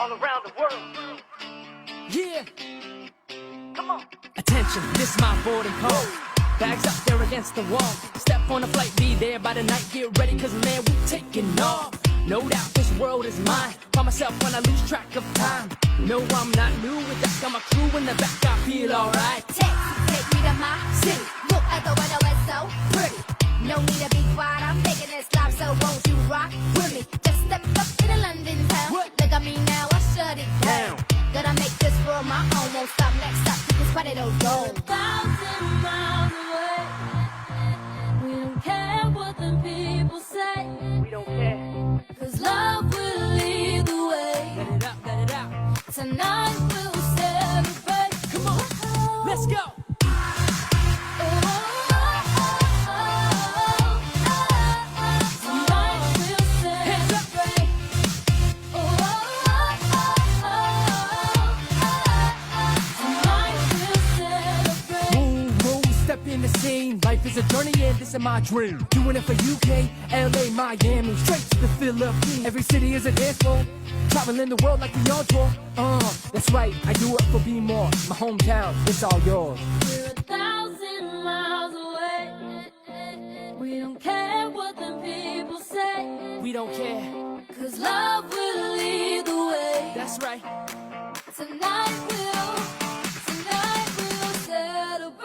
all around the world. Yeah. Come on. Attention, this my boarding call. Bags up there against the wall. Step on a flight, be there by the night. Get ready, cause man, we taking off. No doubt this world is mine. Find myself when I lose track of time. No, I'm not new with that. Got my crew in the back, I feel alright. Take me to my city. Look at the weather, it's so pretty. No need to be quiet, I'm taking this life, so won't you rock with me? Just step up to the London town. What? Look at me now, I shut it down. Gotta make this world my own, won't stop, next up, you can spread it all down. 1,000 miles away. We don't care what the people say. We don't care. Cause love will lead the way. Let it out, let it out. Tonight we'll celebrate. Come on, let's go. In the scene, life is a journey and this is my dream. Doing it for UK, LA, Miami, straight to the Philippines. Every city is a dance floor. Traveling the world like the on tour. That's right, I do it for VENMO. My hometown, it's all yours. We're 1,000 miles away. We don't care what the people say. We don't care. Cause love will lead the way. That's right. Tonight we'll celebrate.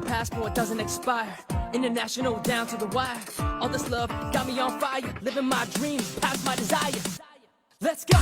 Passport doesn't expire. International down to the wire. All this love got me on fire. Living my dreams past my desire. Let's go.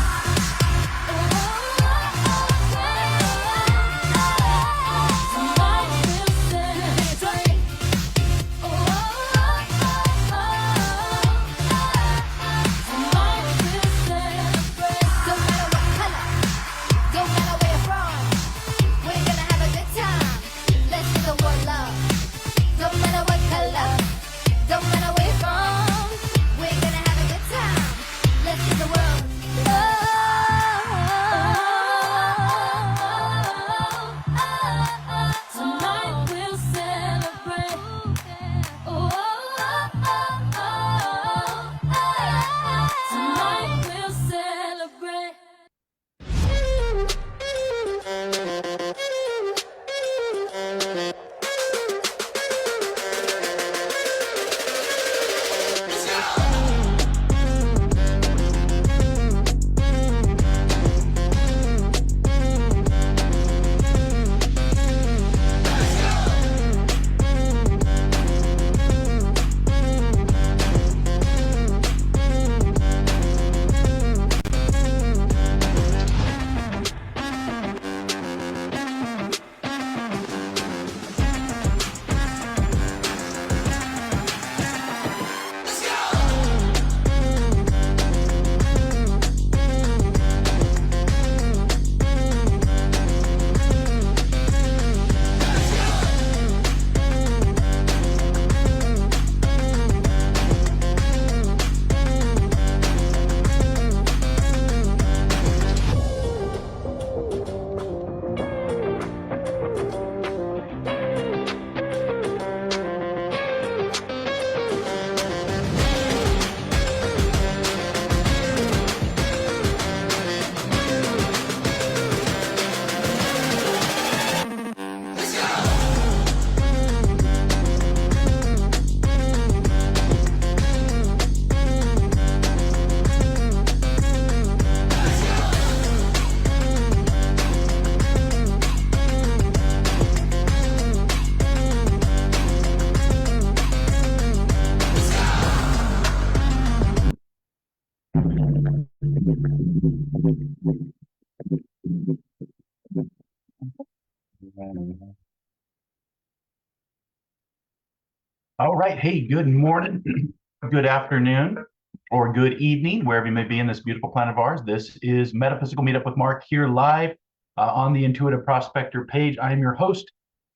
right. Hey, good morning, good afternoon, or good evening, wherever you may be in this beautiful planet of ours. This is Metaphysical Meetup with Marc here live on the Intuitive Prospector page. I am your host,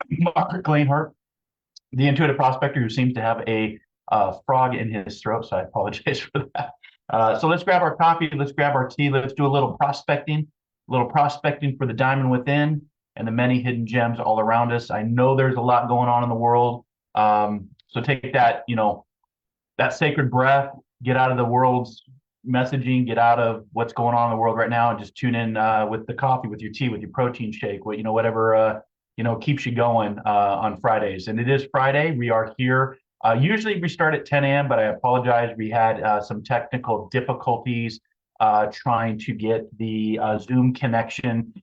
Marc Lainhart, the Intuitive Prospector, who seems to have a frog in his throat, so I apologize for that. So let's grab our coffee, let's grab our tea, let's do a little prospecting for the diamond within and the many hidden gems all around us. I know there's a lot going on in the world. So take that, that sacred breath, get out of the world's messaging, get out of what's going on in the world right now, and just tune in with the coffee, with your tea, with your protein shake, whatever keeps you going on Fridays. And it is Friday. We are here. Usually we start at 10 a.m., but I apologize. We had some technical difficulties trying to get the Zoom connection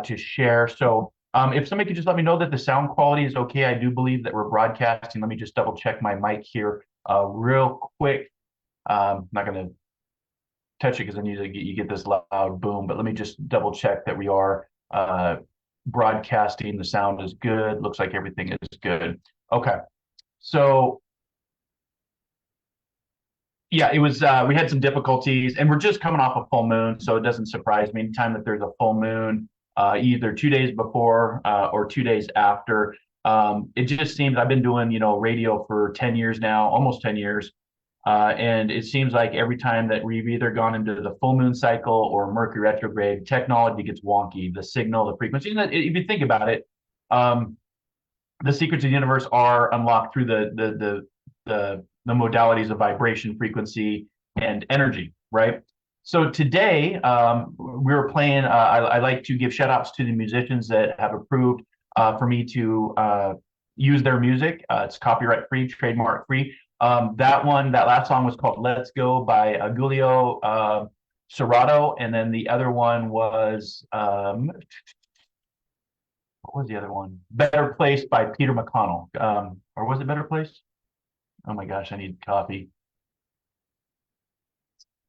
to share. So if somebody could just let me know that the sound quality is okay. I do believe that we're broadcasting. Let me just double check my mic here real quick. I'm not going to touch it because then you get this loud boom, but let me just double check that we are broadcasting. The sound is good. Looks like everything is good. Okay. So yeah, it was, we had some difficulties and we're just coming off a full moon. So it doesn't surprise me anytime that there's a full moon, either 2 days before or 2 days after. It just seems I've been doing, radio for 10 years now, almost 10 years. And it seems like every time that we've either gone into the full moon cycle or Mercury retrograde, technology gets wonky, the signal, the frequency. And if you think about it, the secrets of the universe are unlocked through the modalities of vibration, frequency, and energy, right? So today we were playing, I like to give shout outs to the musicians that have approved for me to use their music. It's copyright free, trademark free. That last song was called Let's Go by Giulio Serrato. And then the other one was, what was the other one? Better Place by Peter McConnell. Or was it Better Place? Oh my gosh, I need coffee.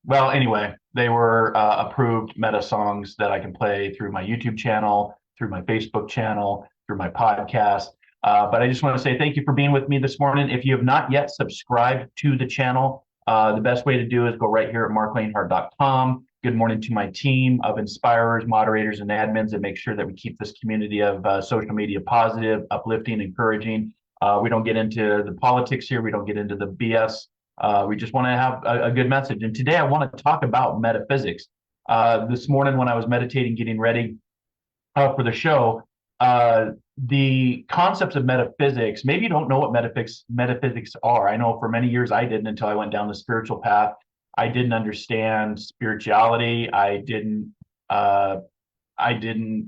Well, anyway, they were approved meta songs that I can play through my YouTube channel, through my Facebook channel, through my podcast. But I just want to say thank you for being with me this morning. If you have not yet subscribed to the channel, the best way to do is go right here at marclainhart.com. Good morning to my team of inspirers, moderators, and admins that make sure that we keep this community of social media positive, uplifting, encouraging. We don't get into the politics here. We don't get into the BS. We just want to have a good message. And today I want to talk about metaphysics. This morning when I was meditating, getting ready for the show, the concepts of metaphysics, maybe you don't know what metaphysics are. I know for many years I didn't until I went down the spiritual path. I didn't understand spirituality. I didn't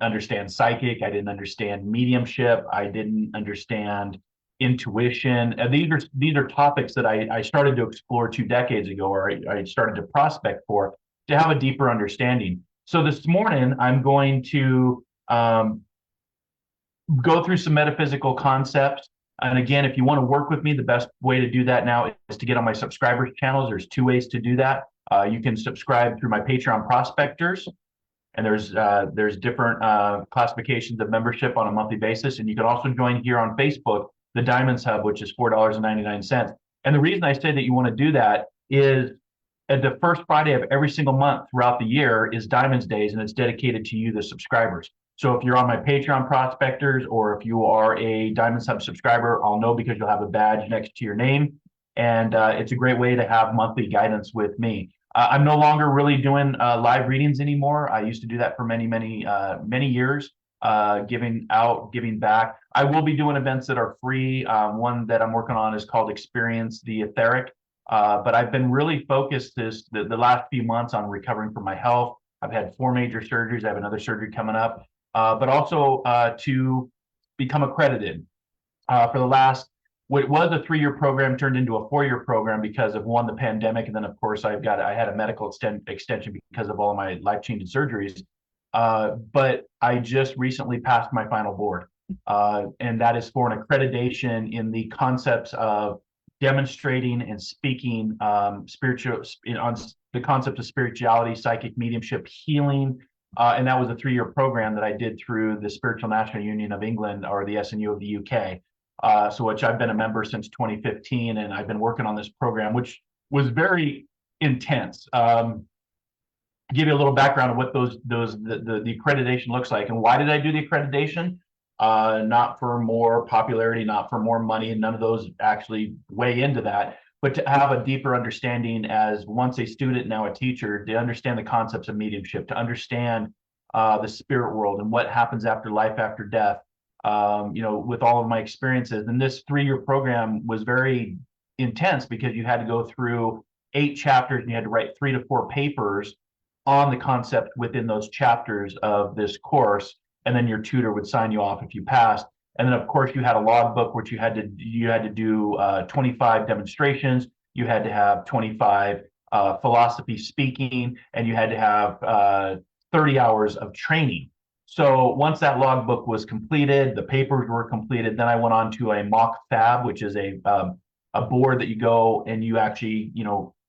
understand psychic. I didn't understand mediumship. I didn't understand intuition. These are topics that I started to explore 2 decades ago, or I started to prospect for to have a deeper understanding. So this morning I'm going to go through some metaphysical concepts. And again, if you want to work with me, the best way to do that now is to get on my subscribers channels. There's 2 ways to do that. You can subscribe through my Patreon prospectors, and there's different classifications of membership on a monthly basis. And you can also join here on Facebook, the Diamonds Hub, which is $4.99. And the reason I say that you want to do that is at the first Friday of every single month throughout the year is Diamonds Days, and it's dedicated to you, the subscribers. So if you're on my Patreon prospectors, or if you are a Diamonds Hub subscriber, I'll know because you'll have a badge next to your name. And it's a great way to have monthly guidance with me. I'm no longer really doing live readings anymore. I used to do that for many years, giving back. I will be doing events that are free. One that I'm working on is called Experience the Etheric. But I've been really focused the last few months on recovering from my health. I've had 4 major surgeries. I have another surgery coming up. But also to become accredited. For the last, what was a 3-year program turned into a 4-year program because of the pandemic, and then of course I had a medical extension because of all of my life-changing surgeries. But I just recently passed my final board, and that is for an accreditation in the concepts of demonstrating and speaking on the concept of spirituality, psychic mediumship, healing. And that was a 3-year program that I did through the Spiritual National Union of England, or the SNU of the UK. so which I've been a member since 2015, and I've been working on this program, which was very intense. Give you a little background of what the accreditation looks like, and why did I do the accreditation? Not for more popularity, not for more money, none of those actually weigh into that, but to have a deeper understanding as once a student, now a teacher, to understand the concepts of mediumship, to understand the spirit world and what happens after life, after death. With all of my experiences, and this 3-year program was very intense because you had to go through 8 chapters and you had to write 3 to 4 papers on the concept within those chapters of this course, and then your tutor would sign you off if you passed. And then, of course, you had a logbook which you had to do 25 demonstrations. You had to have 25 philosophy speaking, and you had to have 30 hours of training. So once that logbook was completed, the papers were completed, then I went on to a mock fab, which is a board that you go and you actually,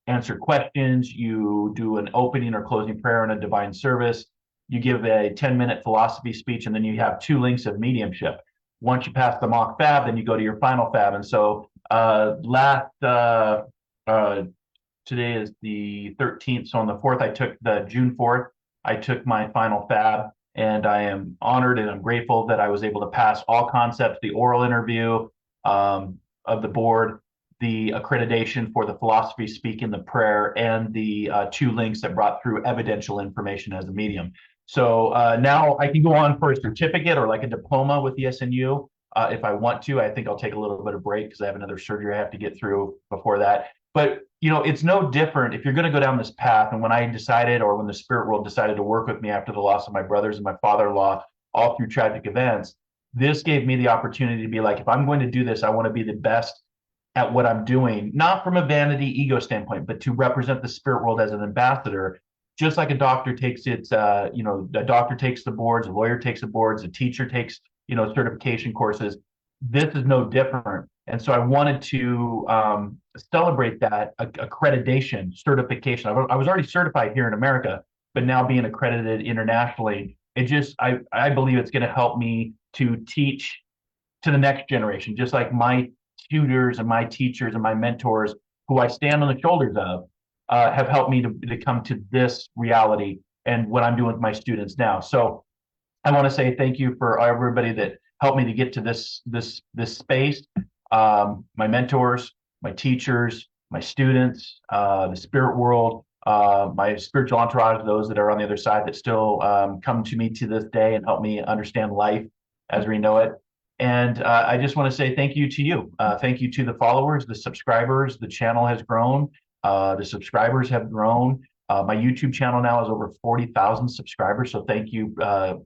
answer questions. You do an opening or closing prayer and a divine service. You give a 10-minute philosophy speech, and then you have 2 links of mediumship. Once you pass the mock fab, then you go to your final fab. And so today is the 13th. So on the 4th, June 4th, I took my final fab, and I am honored and I'm grateful that I was able to pass all concepts, the oral interview of the board, the accreditation for the philosophy speaking, the prayer, and the 2 links that brought through evidential information as a medium. So now I can go on for a certificate or like a diploma with the SNU if I want to. I think I'll take a little bit of break because I have another surgery I have to get through before that. But it's no different if you're going to go down this path. And when I decided, or when the spirit world decided to work with me after the loss of my brothers and my father-in-law, all through tragic events, this gave me the opportunity to be like, if I'm going to do this, I want to be the best at what I'm doing, not from a vanity ego standpoint, but to represent the spirit world as an ambassador. Just like a doctor takes a doctor takes the boards, a lawyer takes the boards, a teacher takes, certification courses. This is no different. And so I wanted to celebrate that accreditation, certification. I was already certified here in America, but now being accredited internationally, I believe it's going to help me to teach to the next generation, just like my tutors and my teachers and my mentors, who I stand on the shoulders of, have helped me to come to this reality and what I'm doing with my students now. So I want to say thank you for everybody that helped me to get to this space. My mentors, my teachers, my students, the spirit world, my spiritual entourage, those that are on the other side that still come to me to this day and help me understand life as we know it. And I just want to say thank you to you. Thank you to the followers, the subscribers. The channel has grown. The subscribers have grown. My YouTube channel now has over 40,000 subscribers. So thank you,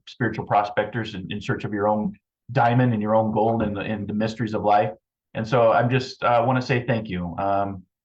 spiritual prospectors in search of your own diamond and your own gold and the mysteries of life. And so I'm just want to say thank you.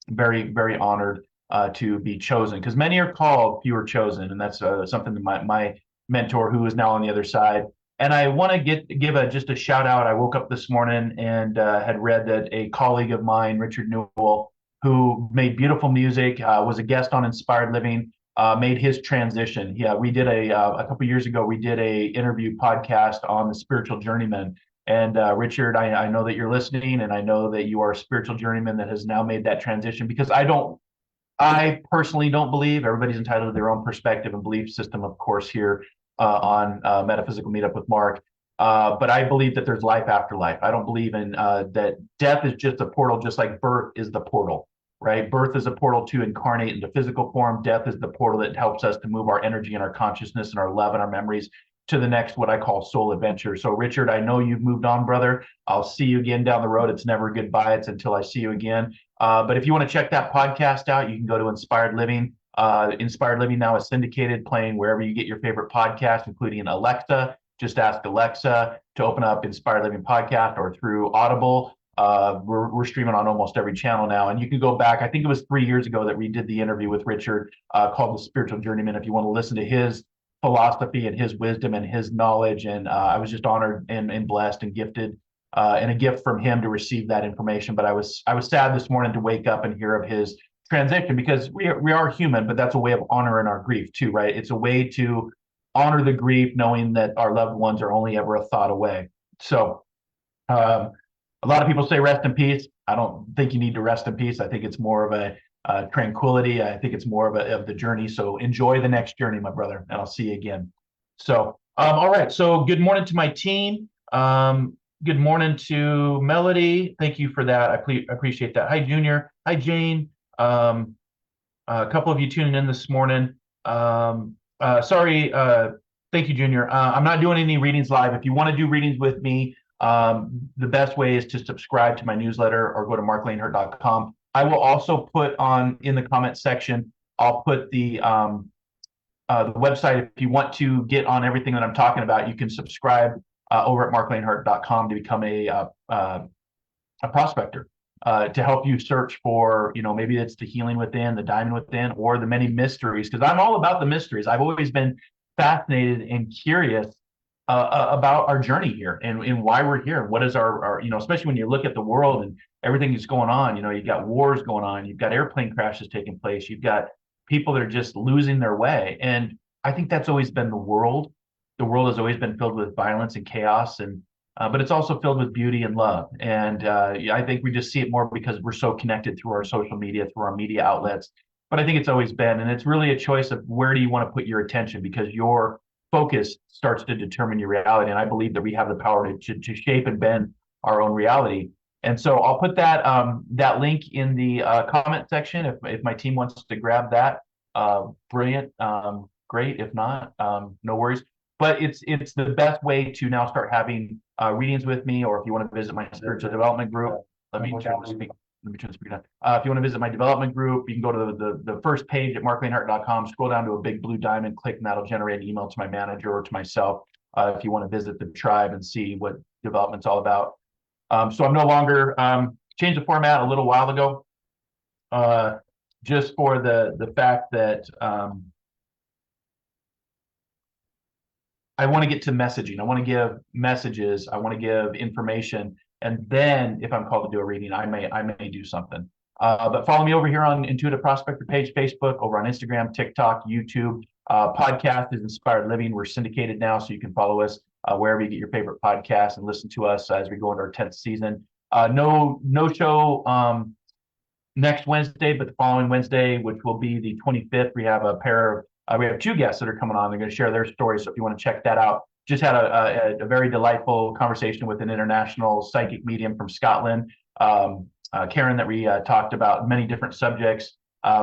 Very, very honored to be chosen, because many are called, few are chosen. And that's something that my mentor, who is now on the other side. And I want to give just a shout out. I woke up this morning and had read that a colleague of mine, Richard Newell, who made beautiful music, was a guest on Inspired Living, made his transition. Yeah, we did a couple years ago, we did a interview podcast on the spiritual journeyman. And Richard, I know that you're listening, and I know that you are a spiritual journeyman that has now made that transition, because I personally don't believe, everybody's entitled to their own perspective and belief system, of course, here on Metaphysical Meetup with Marc. But I believe that there's life after life. I don't believe in that death is just a portal, just like birth is the portal, right? Birth is a portal to incarnate into physical form. Death is the portal that helps us to move our energy and our consciousness and our love and our memories to the next, what I call soul adventure. So Richard, I know you've moved on, brother. I'll see you again down the road. It's never goodbye. It's until I see you again. But if you want to check that podcast out, you can go to Inspired Living. Inspired Living now is syndicated, playing wherever you get your favorite podcast, including Alexa. Just ask Alexa to open up Inspired Living podcast, or through Audible. We're streaming on almost every channel now. And you can go back, I think it was 3 years ago that we did the interview with Richard called The Spiritual Journeyman, if you want to listen to his philosophy and his wisdom and his knowledge. And I was just honored and blessed and gifted and a gift from him to receive that information. But I was sad this morning to wake up and hear of his transition, because we are human, but that's a way of honoring our grief too, right? It's a way to honor the grief, knowing that our loved ones are only ever a thought away. So A lot of people say rest in peace. I don't think you need to rest in peace. I think it's more of a tranquility. I think it's more of the journey. So enjoy the next journey, my brother, and I'll see you again. So, all right. So good morning to my team. Good morning to Melody. Thank you for that. I appreciate that. Hi, Junior. Hi, Jane. A couple of you tuning in this morning. Sorry. Thank you, Junior. I'm not doing any readings live. If you want to do readings with me, the best way is to subscribe to my newsletter or go to marclainhart.com. I will also put on in the comment section, I'll put the website. If you want to get on everything that I'm talking about, you can subscribe over at marclainhart.com to become a prospector, to help you search for, maybe it's the healing within, the diamond within, or the many mysteries, because I'm all about the mysteries. I've always been fascinated and curious about our journey here and why we're here. What is our, especially when you look at the world and everything that's going on, you've got wars going on, you've got airplane crashes taking place, you've got people that are just losing their way. And I think that's always been the world. The world has always been filled with violence and chaos, and but it's also filled with beauty and love. And I think we just see it more because we're so connected through our social media, through our media outlets. But I think it's always been, and it's really a choice of where do you want to put your attention, because your focus starts to determine your reality. And I believe that we have the power to shape and bend our own reality. And so I'll put that that link in the comment section if my team wants to grab that. Brilliant, great. If not, no worries. But it's the best way to now start having readings with me, or if you want to visit my spiritual development group. Let me turn the speaker. Let me turn the speaker down. If you want to visit my development group, you can go to the first page at marclainhart.com, scroll down to a big blue diamond, click, and that'll generate an email to my manager or to myself if you want to visit the tribe and see what development's all about. So I'm no longer changed the format a little while ago, just for the fact that I want to get to messaging. I want to give messages. I want to give information. And then if I'm called to do a reading, I may do something. But follow me over here on Intuitive Prospector page, Facebook, over on Instagram, TikTok, YouTube. Podcast is Inspired Living. We're syndicated now, so you can follow us wherever you get your favorite podcast and listen to us as we go into our 10th season. No show next Wednesday, but the following Wednesday, which will be the 25th, we have we have two guests that are coming on. They're going to share their stories. So if you want to check that out, just had a very delightful conversation with an international psychic medium from Scotland, Karen, that we talked about many different subjects.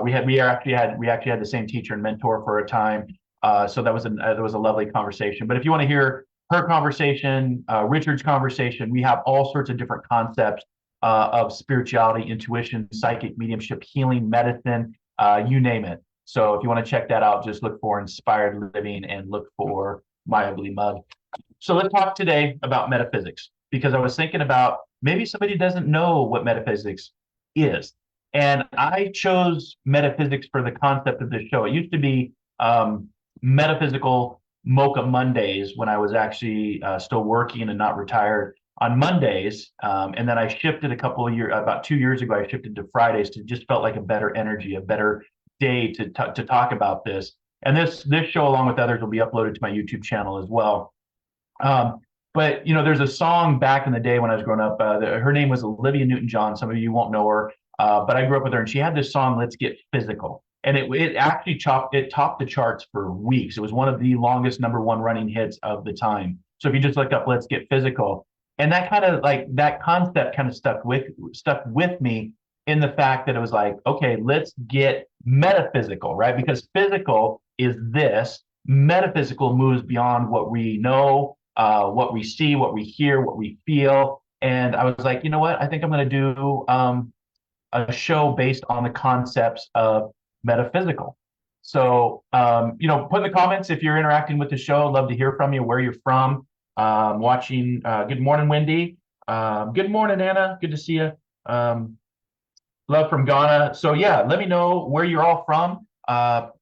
We actually had the same teacher and mentor for a time. So that was a lovely conversation. But if you want to hear her conversation, Richard's conversation, we have all sorts of different concepts of spirituality, intuition, psychic mediumship, healing, medicine, you name it. So if you want to check that out, just look for Inspired Living and look for My Ugly Mug. So let's talk today about metaphysics, because I was thinking about maybe somebody doesn't know what metaphysics is. And I chose metaphysics for the concept of this show. It used to be Metaphysical Mocha Mondays when I was actually still working and not retired on Mondays. And then I shifted about 2 years ago, I shifted to Fridays to just felt like a better energy, a better day to talk about this. And this show, along with others, will be uploaded to my YouTube channel as well. But there's a song back in the day when I was growing up. Her name was Olivia Newton-John. Some of you won't know her, but I grew up with her, and she had this song, "Let's Get Physical," and it actually topped the charts for weeks. It was one of the longest #1 running hits of the time. So if you just look up "Let's Get Physical," and that kind of that concept kind of stuck with me, in the fact that it was like, okay, let's get metaphysical, right? Because physical is this, metaphysical moves beyond what we know, what we see, what we hear, what we feel. And I was like, you know what? I think I'm going to do a show based on the concepts of metaphysical. So, put in the comments if you're interacting with the show. I'd love to hear from you, where you're from. Watching. Good morning, Wendy. Good morning, Anna. Good to see you. Love from Ghana. So yeah, let me know where you're all from. I'm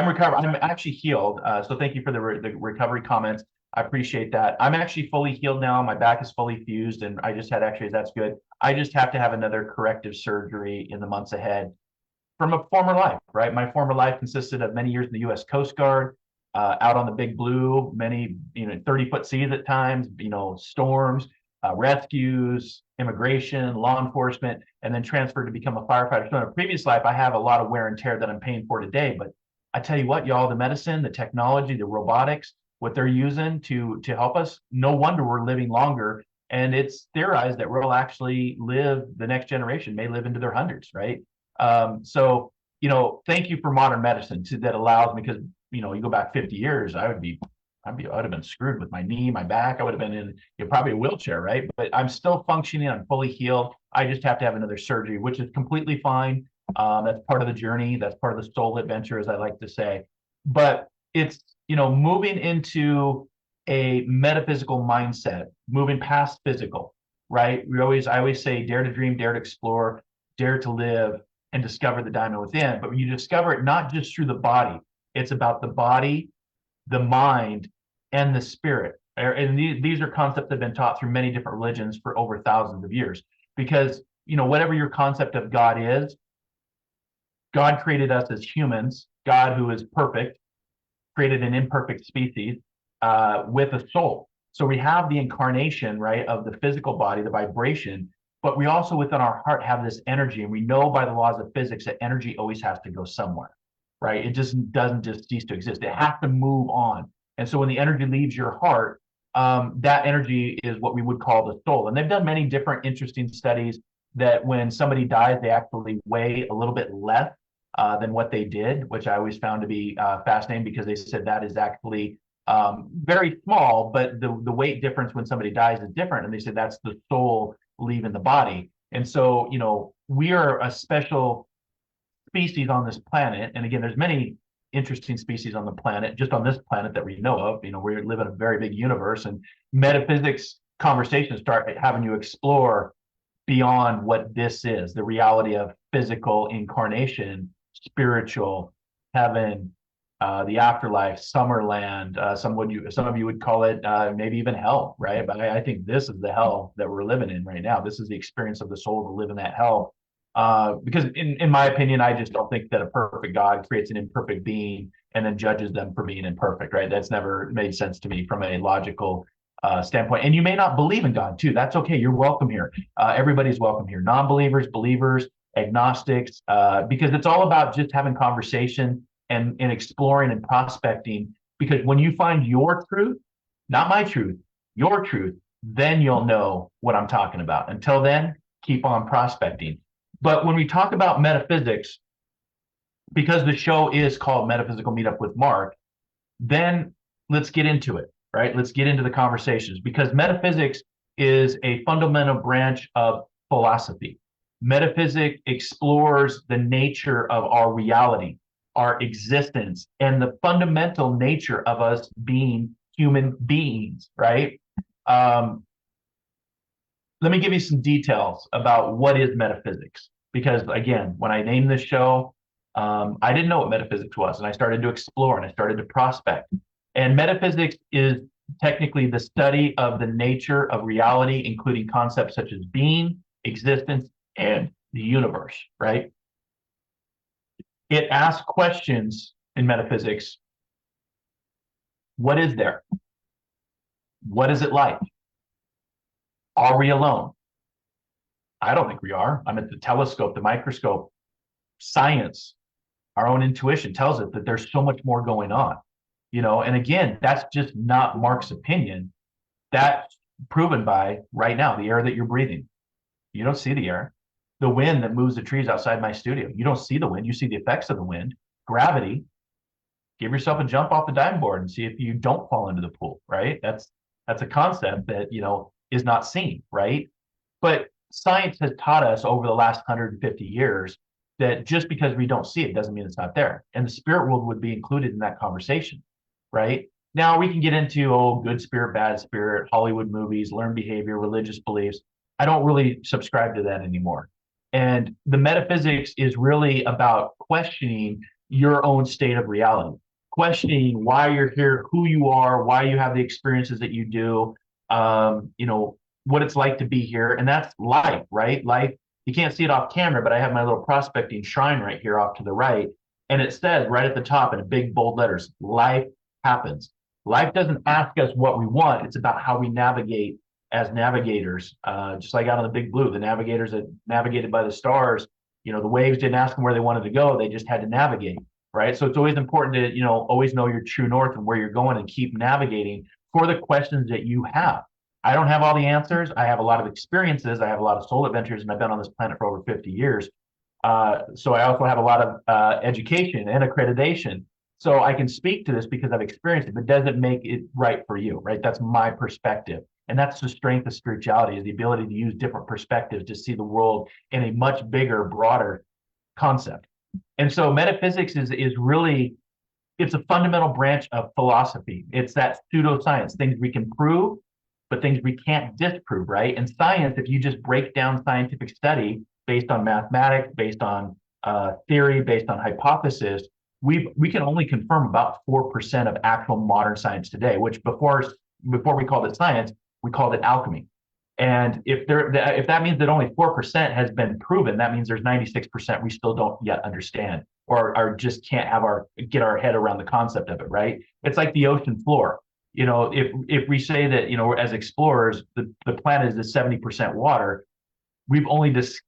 recovering. I'm actually healed. So thank you for the recovery comments. I appreciate that. I'm actually fully healed now. My back is fully fused, and that's good. I just have to have another corrective surgery in the months ahead from a former life, right? My former life consisted of many years in the U.S. Coast Guard, out on the Big Blue, many 30-foot seas at times, storms. rescues, immigration, law enforcement, and then transferred to become a firefighter. So in a previous life, I have a lot of wear and tear that I'm paying for today. But I tell you what, y'all, the medicine, the technology, the robotics, what they're using to help us, no wonder we're living longer. And it's theorized that we'll actually live, the next generation may live into their hundreds, right? So, thank you for modern medicine that allows me, because, you go back 50 years, I would have been screwed with my knee, my back. I would have been in probably a wheelchair, right? But I'm still functioning. I'm fully healed. I just have to have another surgery, which is completely fine. That's part of the journey. That's part of the soul adventure, as I like to say. But it's, moving into a metaphysical mindset, moving past physical, right? I always say, dare to dream, dare to explore, dare to live, and discover the diamond within. But when you discover it, not just through the body, it's about the body, the mind, and the spirit. And these are concepts that have been taught through many different religions for over thousands of years. Because, whatever your concept of God is, God created us as humans. God, who is perfect, created an imperfect species with a soul. So we have the incarnation, right, of the physical body, the vibration, but we also within our heart have this energy. And we know by the laws of physics that energy always has to go somewhere, right? It just doesn't just cease to exist. It has to move on. And so when the energy leaves your heart, that energy is what we would call the soul. And they've done many different interesting studies that when somebody dies, they actually weigh a little bit less than what they did, which I always found to be fascinating, because they said that is actually very small, but the weight difference when somebody dies is different. And they said that's the soul leaving the body. And so, we are a special species on this planet. And again, there's many interesting species on the planet, just on this planet that we know of. We live in a very big universe, and metaphysics conversations start having you explore beyond what this is, the reality of physical incarnation, spiritual, heaven, the afterlife, Summerland. Some of you would call it maybe even hell, right? But I think this is the hell that we're living in right now. This is the experience of the soul to live in that hell. Because in my opinion, I just don't think that a perfect God creates an imperfect being and then judges them for being imperfect, right? That's never made sense to me from a logical standpoint. And you may not believe in God too. That's okay. You're welcome here. Everybody's welcome here. Non-believers, believers, agnostics, because it's all about just having conversation and exploring and prospecting. Because when you find your truth, not my truth, your truth, then you'll know what I'm talking about. Until then, keep on prospecting. But when we talk about metaphysics, because the show is called Metaphysical Meetup with Marc, then let's get into it, right? Let's get into the conversations, because metaphysics is a fundamental branch of philosophy. Metaphysics explores the nature of our reality, our existence, and the fundamental nature of us being human beings, right? Let me give you some details about what is metaphysics, because again, when I named this show, I didn't know what metaphysics was, and I started to explore and I started to prospect. And metaphysics is technically the study of the nature of reality, including concepts such as being, existence, and the universe, right? It asks questions in metaphysics. What is there? What is it like? Are we alone? I don't think we are. I'm at the telescope, the microscope. Science, our own intuition tells us that there's so much more going on, and again, that's just not Marc's opinion. That's proven by right now, the air that you're breathing. You don't see the air. The wind that moves the trees outside my studio. You don't see the wind. You see the effects of the wind. Gravity. Give yourself a jump off the diving board and see if you don't fall into the pool, right? That's a concept that, is not seen, right? But science has taught us over the last 150 years that just because we don't see it doesn't mean it's not there. And the spirit world would be included in that conversation, right? Now we can get into, good spirit, bad spirit, Hollywood movies, learned behavior, religious beliefs. I don't really subscribe to that anymore. And the metaphysics is really about questioning your own state of reality, questioning why you're here, who you are, why you have the experiences that you do, what it's like to be here. And that's life, right? Life, you can't see it off camera, but I have my little prospecting shrine right here off to the right. And it says right at the top in big bold letters, life happens. Life doesn't ask us what we want. It's about how we navigate as navigators, just like out on the big blue, the navigators that navigated by the stars, the waves didn't ask them where they wanted to go. They just had to navigate, right? So it's always important to, always know your true north and where you're going and keep navigating for the questions that you have. I don't have all the answers. I have a lot of experiences. I have a lot of soul adventures, and I've been on this planet for over 50 years. So I also have a lot of education and accreditation. So I can speak to this because I've experienced it, but doesn't make it right for you, right? That's my perspective. And that's the strength of spirituality, is the ability to use different perspectives to see the world in a much bigger, broader concept. And so metaphysics is really, it's a fundamental branch of philosophy. It's that pseudoscience, things we can prove, but things we can't disprove, right? And science, if you just break down scientific study based on mathematics, based on theory, based on hypothesis, we can only confirm about 4% of actual modern science today, which before we called it science, we called it alchemy. And if that means that only 4% has been proven, that means there's 96% we still don't yet understand, or just can't get our head around the concept of it, right? It's like the ocean floor. If we say that, as explorers, the planet is 70% water, we've only just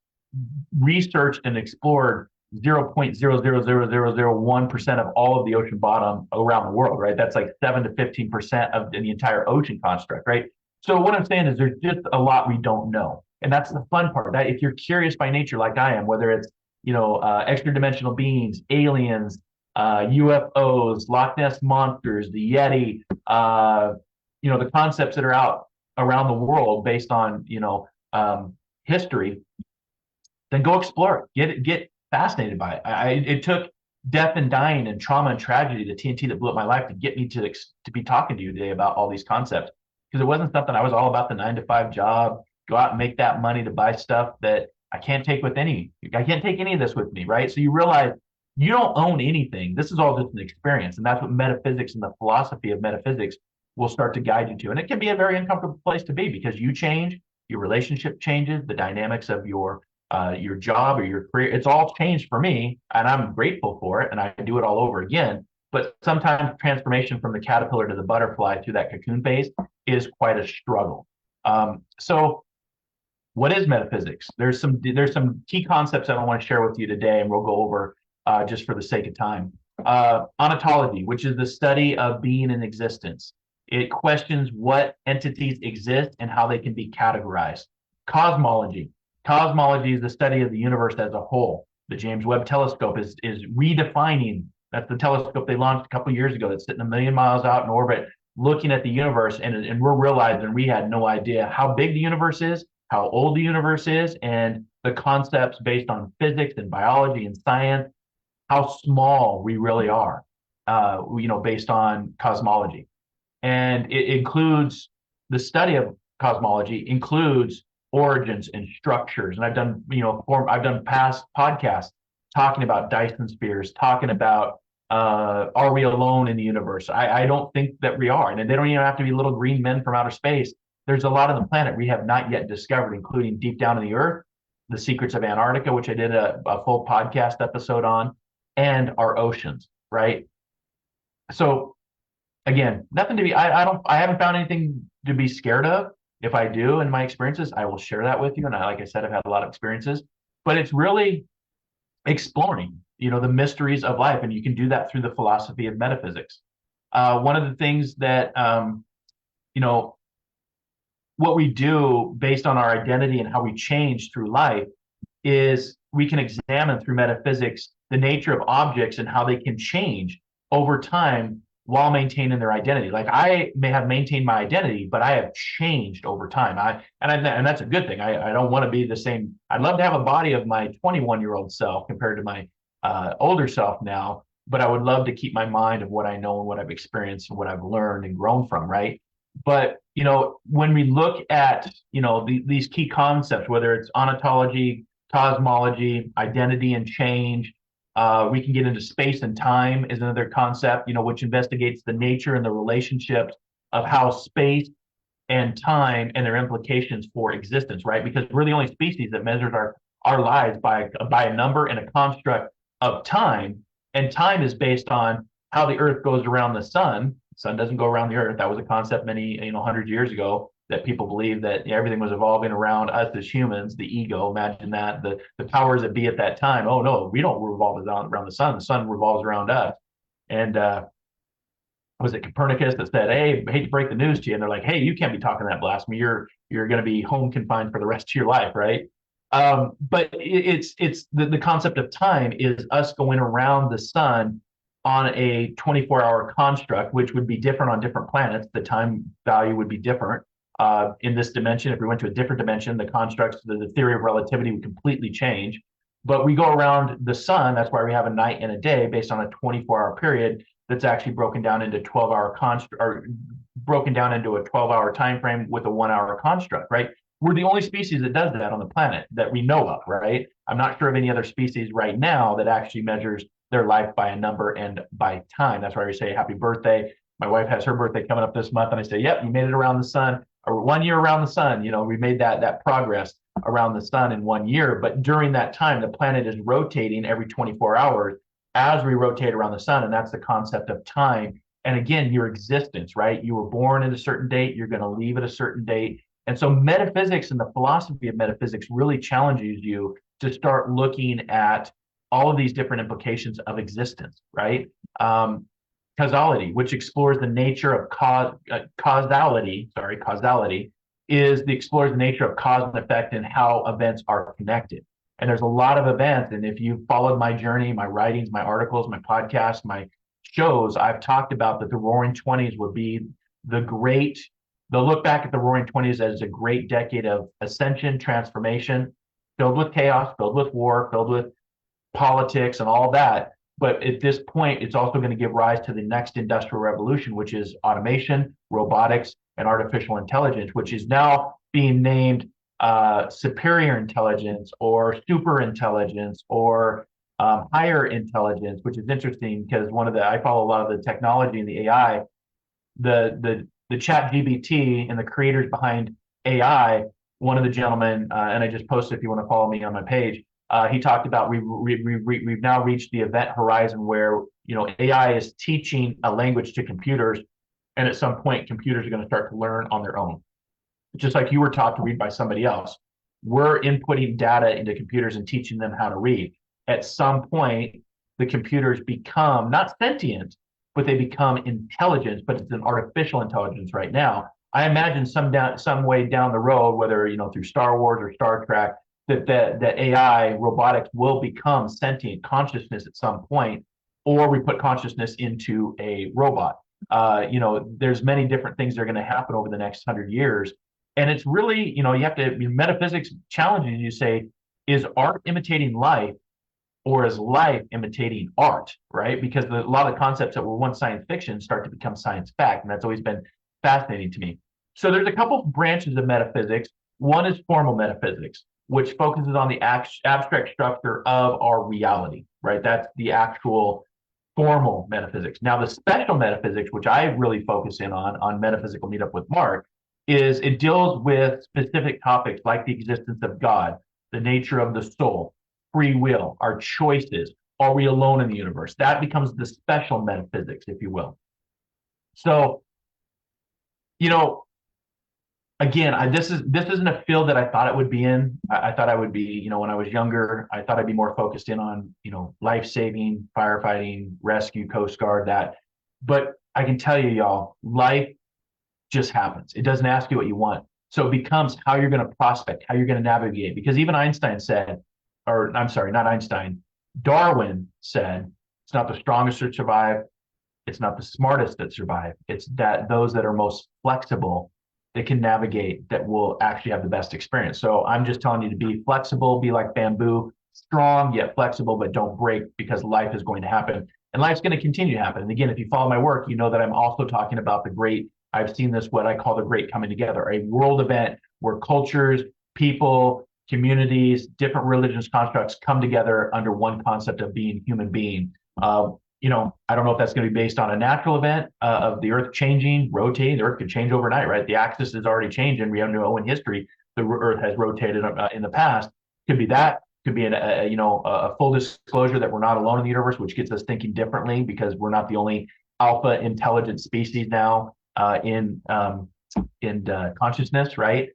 researched and explored 0.00001% of all of the ocean bottom around the world, right? That's like 7 to 15% of the entire ocean construct, right? So what I'm saying is there's just a lot we don't know. And that's the fun part. That if you're curious by nature, like I am, whether it's, extra dimensional beings, aliens, UFOs, Loch Ness monsters, the Yeti, the concepts that are out around the world based on, history, then go explore it. Get fascinated by it. It took death and dying and trauma and tragedy, the TNT that blew up my life, to get me to be talking to you today about all these concepts. Because it wasn't something I was all about the 9-to-5 job, go out and make that money to buy stuff that I can't take any of this with me, right? So you realize you don't own anything. This is all just an experience. And that's what metaphysics and the philosophy of metaphysics will start to guide you to. And it can be a very uncomfortable place to be, because you change, your relationship changes, the dynamics of your job or your career. It's all changed for me, and I'm grateful for it, and I do it all over again. But sometimes transformation from the caterpillar to the butterfly through that cocoon phase is quite a struggle. So what is metaphysics? There's some key concepts that I want to share with you today, and we'll go over just for the sake of time. Ontology, which is the study of being in existence. It questions what entities exist and how they can be categorized. Cosmology. Cosmology is the study of the universe as a whole. The James Webb Telescope is redefining. That's the telescope they launched a couple of years ago that's sitting 1 million miles out in orbit, looking at the universe, and we're realizing we had no idea how big the universe is, how old the universe is, and the concepts based on physics and biology and science, how small we really are, based on cosmology. And it includes, the study of cosmology includes origins and structures. And I've done past podcasts talking about Dyson spheres, talking about are we alone in the universe? I don't think that we are. And they don't even have to be little green men from outer space. There's a lot of the planet we have not yet discovered, including deep down in the earth, the secrets of Antarctica, which I did a full podcast episode on, and our oceans, right? So again, nothing to be, I haven't found anything to be scared of. If I do in my experiences, I will share that with you. And like I said, I've had a lot of experiences, but it's really exploring, the mysteries of life. And you can do that through the philosophy of metaphysics. One of the things that, what we do based on our identity and how we change through life is we can examine through metaphysics the nature of objects and how they can change over time while maintaining their identity. Like I may have maintained my identity, but I have changed over time. And that's a good thing. I don't want to be the same. I'd love to have a body of my 21-year-old self compared to my older self now, but I would love to keep my mind of what I know and what I've experienced and what I've learned and grown from, right? But, when we look at, these key concepts, whether it's ontology, cosmology, identity and change, we can get into space and time is another concept, which investigates the nature and the relationships of how space and time and their implications for existence, right? Because we're the only species that measures our lives by a number and a construct of time. And time is based on how the earth goes around the sun. The sun doesn't go around the earth. That was a concept many, 100 years ago that people believe that everything was evolving around us as humans, the ego. Imagine that, the powers that be at that time. Oh no, we don't revolve around the sun revolves around us. And was it Copernicus that said, "Hey, I hate to break the news to you," and they're like, "Hey, you can't be talking that blasphemy. You're going to be home confined for the rest of your life," right? But it's the concept of time is us going around the sun on a 24-hour construct, which would be different on different planets. The time value would be different. In this dimension, if we went to a different dimension, the constructs, the theory of relativity would completely change. But we go around the sun. That's why we have a night and a day based on a 24-hour period that's actually broken down into 12-hour construct, or broken down into a 12-hour time frame with a 1-hour construct, right? We're the only species that does that on the planet that we know of, right? I'm not sure of any other species right now that actually measures their life by a number and by time. That's why we say happy birthday. My wife has her birthday coming up this month, and I say, "Yep, you made it around the sun, or 1 year around the sun." We made that progress around the sun in 1 year. But during that time, the planet is rotating every 24 hours as we rotate around the sun, and that's the concept of time. And again, your existence, right? You were born at a certain date, you're going to leave at a certain date. And so metaphysics and the philosophy of metaphysics really challenges you to start looking at all of these different implications of existence, right? Causality, which explores the nature of causality, explores the nature of cause and effect and how events are connected. And there's a lot of events. And if you've followed my journey, my writings, my articles, my podcasts, my shows, I've talked about that the Roaring 20s would be they'll look back at the Roaring 20s as a great decade of ascension, transformation, filled with chaos, filled with war, filled with politics and all that. But at this point, it's also going to give rise to the next industrial revolution, which is automation, robotics, and artificial intelligence, which is now being named superior intelligence or super intelligence or higher intelligence, which is interesting because I follow a lot of the technology and the AI, the chat GBT and the creators behind AI. One of the gentlemen, and I just posted if you want to follow me on my page, he talked about we've now reached the event horizon where AI is teaching a language to computers, and at some point computers are going to start to learn on their own. Just like you were taught to read by somebody else, we're inputting data into computers and teaching them how to read. At some point, the computers become not sentient, but they become intelligence, but it's an artificial intelligence right now. I imagine some way down the road, whether through Star Wars or Star Trek, that AI robotics will become sentient consciousness at some point, or we put consciousness into a robot. There's many different things that are going to happen over the next 100 years. And it's really, you have to, metaphysics challenges you, say, is art imitating life or is life imitating art, right? Because a lot of the concepts that were once science fiction start to become science fact. And that's always been fascinating to me. So there's a couple of branches of metaphysics. One is formal metaphysics, which focuses on the abstract structure of our reality, right? That's the actual formal metaphysics. Now, the special metaphysics, which I really focus in on Metaphysical Meetup with Marc, is it deals with specific topics like the existence of God, the nature of the soul, free will, our choices. Are we alone in the universe? That becomes the special metaphysics, if you will. So, again, this isn't a field that I thought it would be in. I thought I would be, when I was younger, I thought I'd be more focused in on, life-saving, firefighting, rescue, Coast Guard, that. But I can tell you, y'all, life just happens. It doesn't ask you what you want. So it becomes how you're going to prospect, how you're going to navigate. Because even Einstein said, or I'm sorry, not Einstein, Darwin said, it's not the strongest that survive, it's not the smartest that survive. It's that those that are most flexible that can navigate, that will actually have the best experience. So I'm just telling you to be flexible, be like bamboo, strong yet flexible, but don't break, because life is going to happen and life's going to continue to happen. And again, if you follow my work, you know that I'm also talking about I've seen this, what I call the great coming together, a world event where cultures, people, communities, different religious constructs come together under one concept of being human being. I don't know if that's going to be based on a natural event of the earth changing, rotating. The earth could change overnight, right? The axis is already changing. We know in history, the earth has rotated in the past. Could be that. Could be a full disclosure that we're not alone in the universe, which gets us thinking differently, because we're not the only alpha intelligent species now in consciousness, right?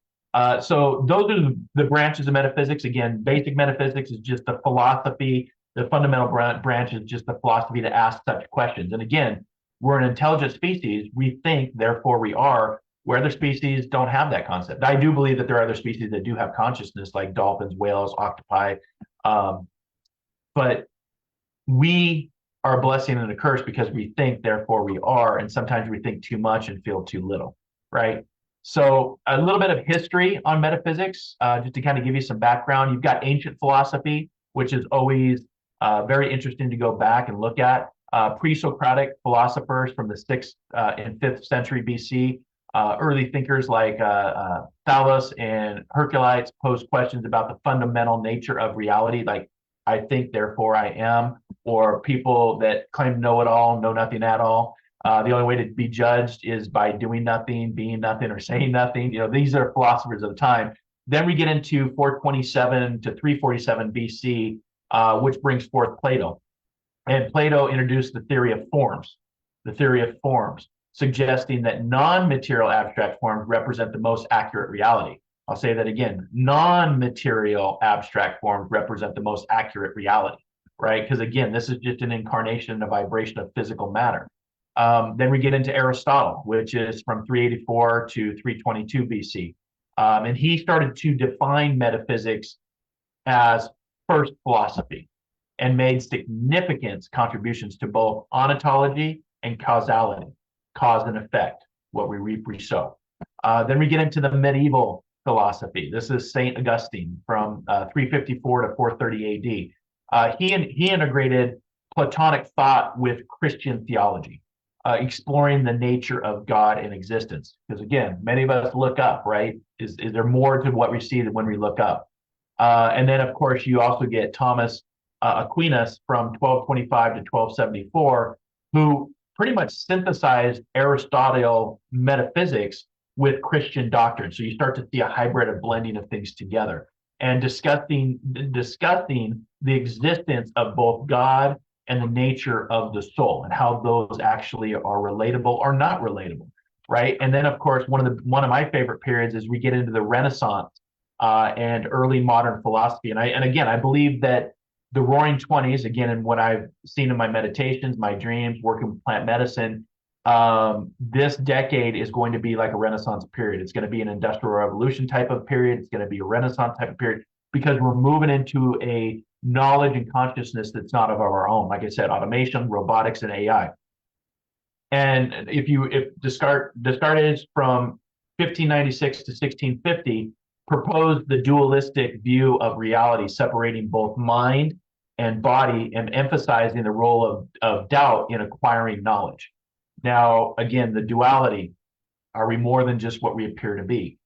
So those are the branches of metaphysics. Again, basic metaphysics is just the philosophy. The fundamental branch is just the philosophy to ask such questions. And again, we're an intelligent species. We think, therefore we are, where other species don't have that concept. I do believe that there are other species that do have consciousness, like dolphins, whales, octopi. But we are a blessing and a curse because we think, therefore we are. And sometimes we think too much and feel too little, right? So a little bit of history on metaphysics, just to kind of give you some background. You've got ancient philosophy, which is always very interesting to go back and look at. Pre-Socratic philosophers from the 6th and 5th century BC, early thinkers like Thales and Herculites posed questions about the fundamental nature of reality, like I think, therefore I am, or people that claim to know it all, know nothing at all. The only way to be judged is by doing nothing, being nothing, or saying nothing. These are philosophers of the time. Then we get into 427 to 347 BC, which brings forth Plato. And Plato introduced the theory of forms, suggesting that non-material abstract forms represent the most accurate reality. I'll say that again, non-material abstract forms represent the most accurate reality, right? Because again, this is just an incarnation and a vibration of physical matter. Then we get into Aristotle, which is from 384 to 322 BC. And he started to define metaphysics as first philosophy and made significant contributions to both ontology and causality, cause and effect, what we reap, we sow. Then we get into the medieval philosophy. This is St. Augustine from 354 to 430 AD. He integrated Platonic thought with Christian theology, exploring the nature of God and existence. Because again, many of us look up, right? Is there more to what we see than when we look up? And then, of course, you also get Thomas Aquinas from 1225 to 1274, who pretty much synthesized Aristotle metaphysics with Christian doctrine. So you start to see a hybrid of blending of things together and discussing the existence of both God and the nature of the soul and how those actually are relatable or not relatable, right? And then, of course, one of my favorite periods is we get into the Renaissance and early modern philosophy. And again, I believe that the Roaring Twenties, again, and what I've seen in my meditations, my dreams, working with plant medicine, this decade is going to be like a Renaissance period. It's going to be an industrial revolution type of period. It's going to be a Renaissance type of period because we're moving into a knowledge and consciousness that's not of our own. Like I said, automation, robotics, and AI. And if Descartes from 1596 to 1650 proposed the dualistic view of reality, separating both mind and body and emphasizing the role of doubt in acquiring knowledge. Now, again, the duality, are we more than just what we appear to be?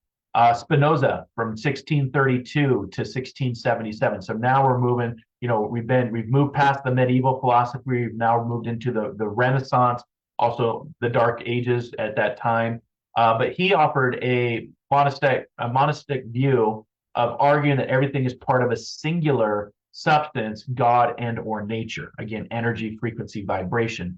Spinoza from 1632 to 1677. So now we're moving, we've moved past the medieval philosophy. We've now moved into the Renaissance, also the Dark Ages at that time. But he offered a monistic view of arguing that everything is part of a singular substance, God and or nature. Again, energy, frequency, vibration.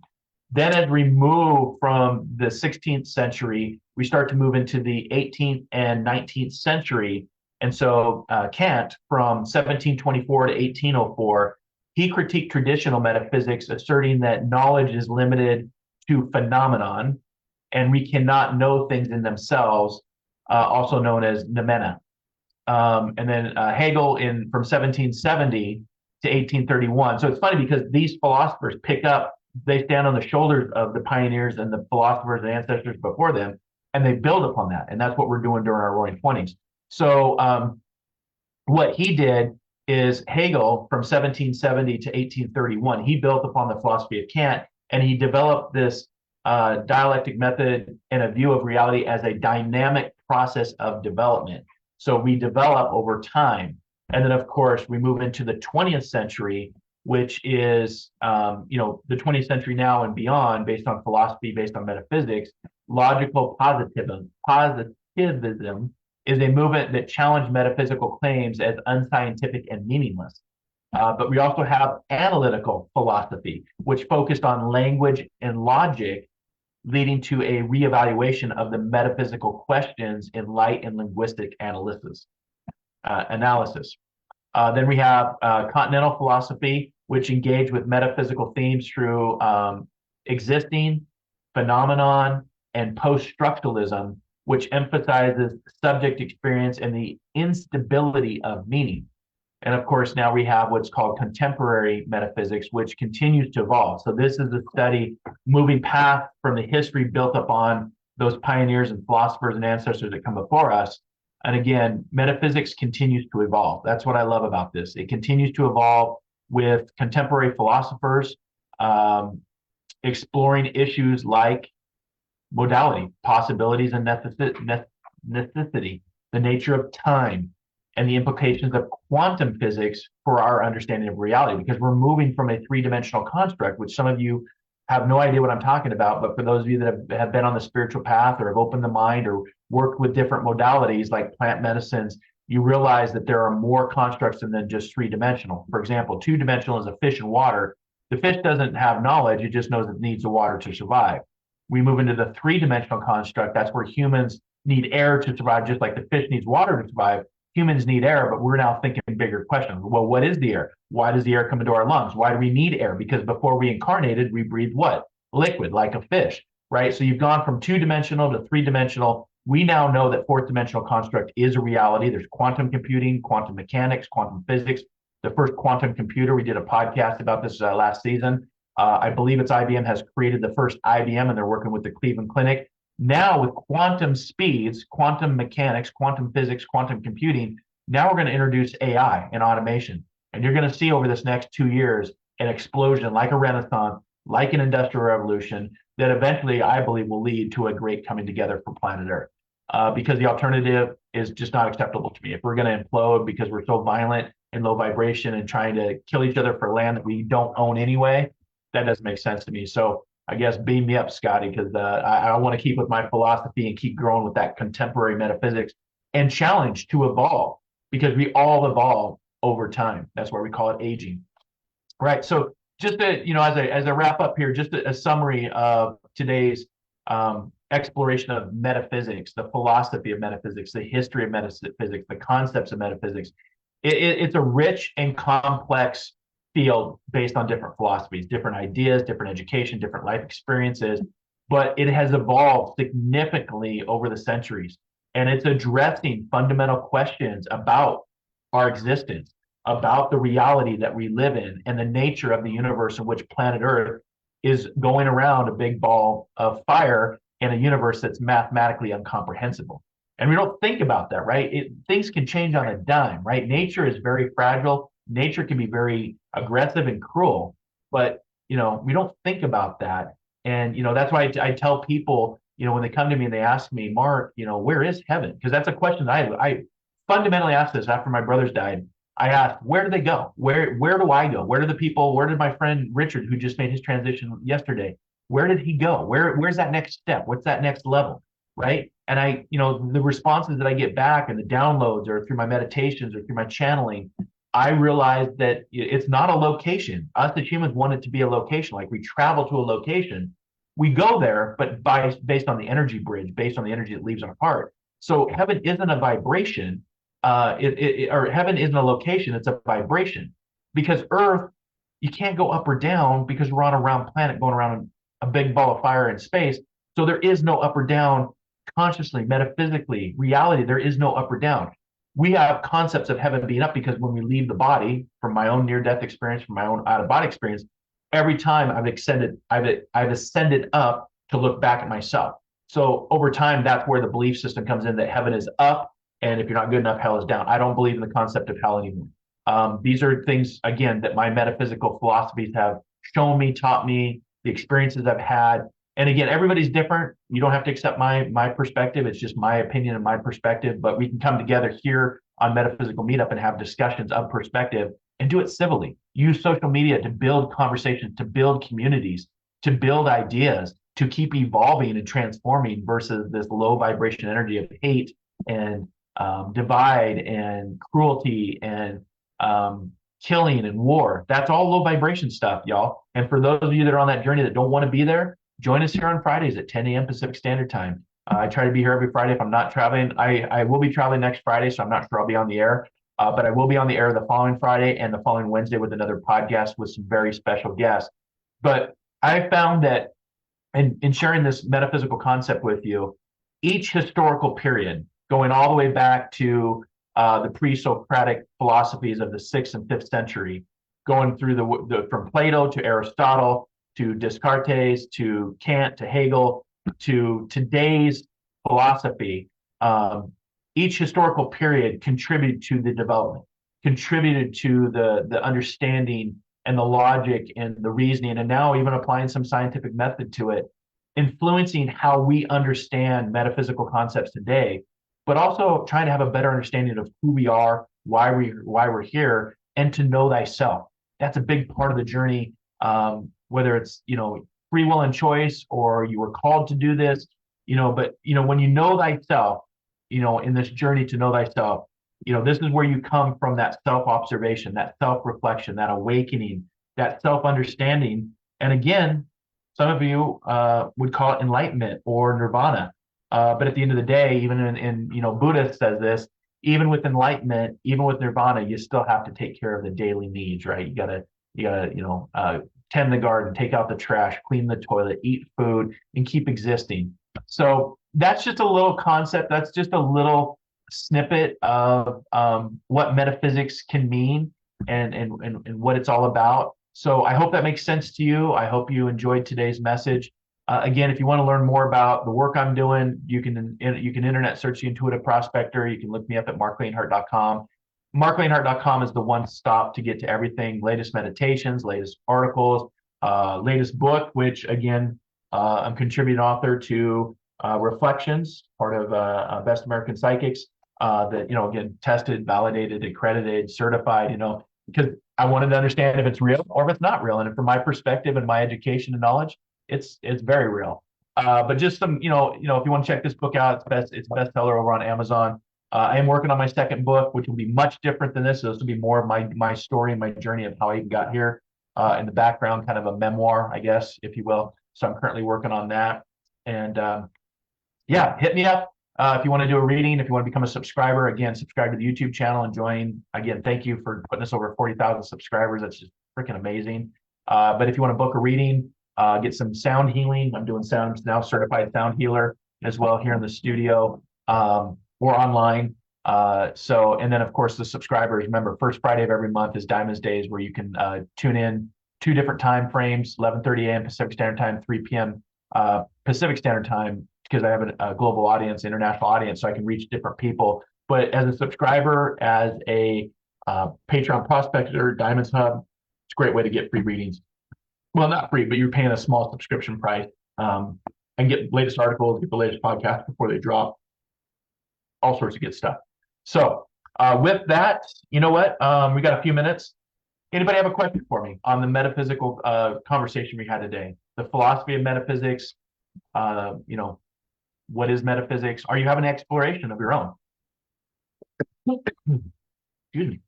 Then as we move from the 16th century, we start to move into the 18th and 19th century. And so Kant from 1724 to 1804, he critiqued traditional metaphysics, asserting that knowledge is limited to phenomenon and we cannot know things in themselves, also known as noumena. And then Hegel from 1770 to 1831. So it's funny because these philosophers they stand on the shoulders of the pioneers and the philosophers and ancestors before them, and they build upon that. And that's what we're doing during our Roaring Twenties. So what he did is Hegel from 1770 to 1831, he built upon the philosophy of Kant, and he developed this dialectic method and a view of reality as a dynamic process of development. So we develop over time. And then, of course, we move into the 20th century, which is, the 20th century now and beyond, based on philosophy, based on metaphysics. Logical positivism is a movement that challenged metaphysical claims as unscientific and meaningless. But we also have analytical philosophy, which focused on language and logic leading to a reevaluation of the metaphysical questions in light and linguistic analysis. Then we have continental philosophy, which engage with metaphysical themes through existing, phenomenon, and post-structuralism, which emphasizes subject experience and the instability of meaning. And of course, now we have what's called contemporary metaphysics, which continues to evolve. So this is a study moving past from the history built upon those pioneers and philosophers and ancestors that come before us. And again, metaphysics continues to evolve. That's what I love about this. It continues to evolve with contemporary philosophers exploring issues like modality, possibilities, and necessity, the nature of time, and the implications of quantum physics for our understanding of reality, because we're moving from a three-dimensional construct, which some of you have no idea what I'm talking about, but for those of you that have been on the spiritual path or have opened the mind or worked with different modalities like plant medicines, you realize that there are more constructs than just three-dimensional. For example, two-dimensional is a fish in water. The fish doesn't have knowledge, it just knows it needs the water to survive. We move into the three-dimensional construct, that's where humans need air to survive, just like the fish needs water to survive. Humans need air, but we're now thinking bigger questions. Well, what is the air? Why does the air come into our lungs? Why do we need air? Because before we incarnated, we breathed what? Liquid, like a fish, right? So you've gone from two-dimensional to three-dimensional. We now know that fourth-dimensional construct is a reality. There's quantum computing, quantum mechanics, quantum physics. The first quantum computer, we did a podcast about this last season. I believe it's IBM has created the first IBM, and they're working with the Cleveland Clinic. Now with quantum speeds, quantum mechanics, quantum physics, quantum computing, now we're going to introduce AI and automation. And you're going to see over this next 2 years an explosion, like a renaissance, like an industrial revolution, that eventually I believe will lead to a great coming together for planet Earth. Because the alternative is just not acceptable to me. If we're going to implode because we're so violent and low vibration and trying to kill each other for land that we don't own anyway, that doesn't make sense to me. So I guess beam me up, Scotty, because I want to keep with my philosophy and keep growing with that contemporary metaphysics and challenge to evolve, because we all evolve over time. That's why we call it aging. Right. So just to, as I wrap up here, just a summary of today's exploration of metaphysics, the philosophy of metaphysics, the history of metaphysics, the concepts of metaphysics. It's a rich and complex field based on different philosophies, different ideas, different education, different life experiences, but it has evolved significantly over the centuries. And it's addressing fundamental questions about our existence, about the reality that we live in, and the nature of the universe in which planet Earth is going around a big ball of fire in a universe that's mathematically incomprehensible. And we don't think about that, right? Things can change on a dime, right? Nature is very fragile. Nature can be very aggressive and cruel, but we don't think about that. And that's why I tell people, when they come to me and they ask me, Mark, where is heaven? Because that's a question I fundamentally asked this after my brothers died. I asked, where do they go? Where do I go? Where did my friend Richard, who just made his transition yesterday, where did he go? Where's that next step? What's that next level? Right. And the responses that I get back and the downloads or through my meditations or through my channeling, I realized that it's not a location. Us as humans want it to be a location. Like we travel to a location, we go there, but based on the energy bridge, based on the energy that leaves our heart. So heaven isn't a vibration, or heaven isn't a location, it's a vibration. Because Earth, you can't go up or down because we're on a round planet going around a big ball of fire in space. So there is no up or down consciously, metaphysically, reality, there is no up or down. We have concepts of heaven being up because when we leave the body, from my own near-death experience, from my own out-of-body experience, every time I've ascended up to look back at myself. So over time, that's where the belief system comes in, that heaven is up, and if you're not good enough, hell is down. I don't believe in the concept of hell anymore. These are things, again, that my metaphysical philosophies have shown me, taught me, the experiences I've had. And again, everybody's different. You don't have to accept my perspective. It's just my opinion and my perspective, but we can come together here on Metaphysical Meetup and have discussions of perspective and do it civilly. Use social media to build conversations, to build communities, to build ideas, to keep evolving and transforming versus this low vibration energy of hate and divide and cruelty and killing and war. That's all low vibration stuff, y'all. And for those of you that are on that journey that don't want to be there, join us here on Fridays at 10 a.m. Pacific Standard Time. I try to be here every Friday if I'm not traveling. I will be traveling next Friday, so I'm not sure I'll be on the air. But I will be on the air the following Friday and the following Wednesday with another podcast with some very special guests. But I found that in sharing this metaphysical concept with you, each historical period, going all the way back to the pre-Socratic philosophies of the 6th and 5th century, going through from Plato to Aristotle to Descartes to Kant to Hegel to today's philosophy, each historical period contributed to the development, contributed to the understanding and the logic and the reasoning, and now even applying some scientific method to it, influencing how we understand metaphysical concepts today, but also trying to have a better understanding of who we are, why we're here, and to know thyself. That's a big part of the journey, whether it's free will and choice, or you were called to do this, but when you know thyself, in this journey to know thyself, this is where you come from, that self-observation, that self-reflection, that awakening, that self-understanding. And again, some of you would call it enlightenment or nirvana. But at the end of the day, even in Buddha says this, even with enlightenment, even with nirvana, you still have to take care of the daily needs, right? You gotta tend the garden, take out the trash, clean the toilet, eat food, and keep existing. So that's just a little concept. That's just a little snippet of what metaphysics can mean and what it's all about. So I hope that makes sense to you. I hope you enjoyed today's message. Again, if you want to learn more about the work I'm doing, you can internet search the Intuitive Prospector. You can look me up at marclainhart.com. Marclainhart.com is the one stop to get to everything: latest meditations, latest articles, latest book, which again, I'm contributing author to Reflections, part of Best American Psychics, that, again, tested, validated, accredited, certified, because I wanted to understand if it's real or if it's not real. And from my perspective and my education and knowledge, it's very real. But just some, if you want to check this book out, it's a bestseller over on Amazon. I am working on my second book, which will be much different than this. So this will be more of my story and my journey of how I even got here, in the background, kind of a memoir, I guess, if you will. So I'm currently working on that. And yeah, hit me up if you want to do a reading, if you want to become a subscriber. Again, subscribe to the YouTube channel and join. Again, thank you for putting us over 40,000 subscribers. That's just freaking amazing. But if you want to book a reading, get some sound healing. I'm doing sound now, certified sound healer as well here in the studio, or online. And then of course the subscribers, remember, first Friday of every month is Diamonds Days, where you can tune in 2 different time frames: 11:30 a.m. Pacific Standard Time, 3 p.m. Pacific Standard Time, because I have a global audience, international audience, so I can reach different people. But as a subscriber, as a Patreon prospector, Diamonds Hub, it's a great way to get free readings. Well, not free, but you're paying a small subscription price, and get the latest articles, get the latest podcasts before they drop, all sorts of good stuff. So with that, you know what? We got a few minutes. Anybody have a question for me on the metaphysical conversation we had today? The philosophy of metaphysics, what is metaphysics? Are you having an exploration of your own? Excuse me.